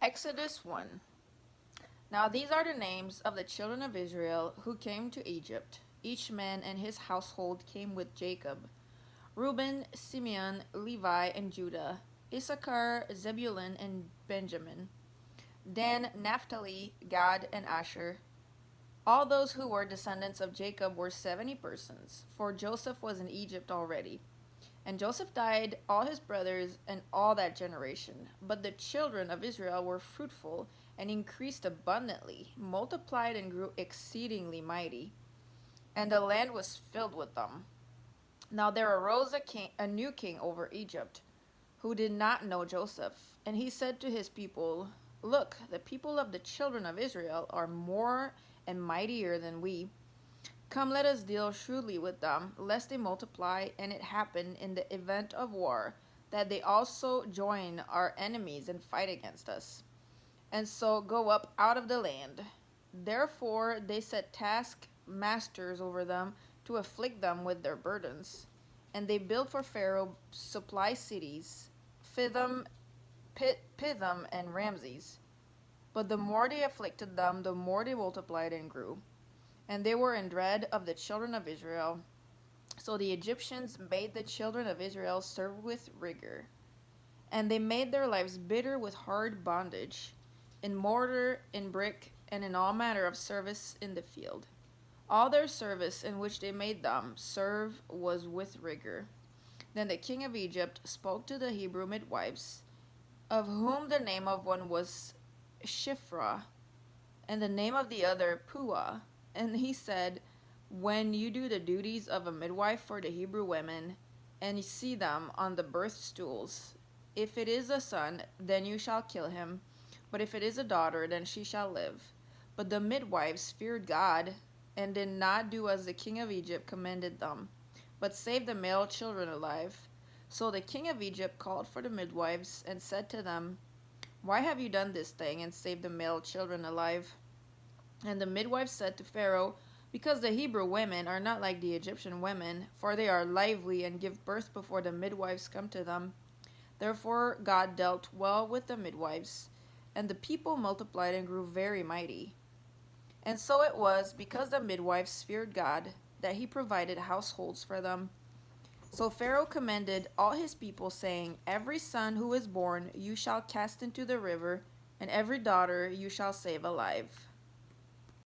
Exodus 1. Now these are the names of the children of Israel who came to Egypt. Each man and his household came with Jacob: Reuben, Simeon, Levi, and Judah; Issachar, Zebulun, and Benjamin; Dan, Naphtali, Gad, and Asher. All those who were descendants of Jacob were 70 persons, for Joseph was in Egypt already. And Joseph died, all his brothers, and all that generation. But the children of Israel were fruitful and increased abundantly, multiplied and grew exceedingly mighty, and the land was filled with them. Now there arose a new king over Egypt, who did not know Joseph. And he said to his people, "Look, the people of the children of Israel are more and mightier than we. Come, let us deal shrewdly with them, lest they multiply, and it happen in the event of war, that they also join our enemies and fight against us, and so go up out of the land." Therefore they set taskmasters over them to afflict them with their burdens. And they built for Pharaoh supply cities, Pithom, Pithom, and Ramses. But the more they afflicted them, the more they multiplied and grew. And they were in dread of the children of Israel. So the Egyptians made the children of Israel serve with rigor. And they made their lives bitter with hard bondage, in mortar, in brick, and in all manner of service in the field. All their service in which they made them serve was with rigor. Then the king of Egypt spoke to the Hebrew midwives, of whom the name of one was Shiphrah, and the name of the other Puah. And he said, "When you do the duties of a midwife for the Hebrew women, and you see them on the birth stools, if it is a son, then you shall kill him, but if it is a daughter, then she shall live." But the midwives feared God, and did not do as the king of Egypt commanded them, but saved the male children alive. So the king of Egypt called for the midwives, and said to them, "Why have you done this thing, and saved the male children alive?" And the midwives said to Pharaoh, "Because the Hebrew women are not like the Egyptian women, for they are lively and give birth before the midwives come to them." Therefore God dealt well with the midwives, and the people multiplied and grew very mighty. And so it was, because the midwives feared God, that he provided households for them. So Pharaoh commanded all his people, saying, "Every son who is born you shall cast into the river, and every daughter you shall save alive."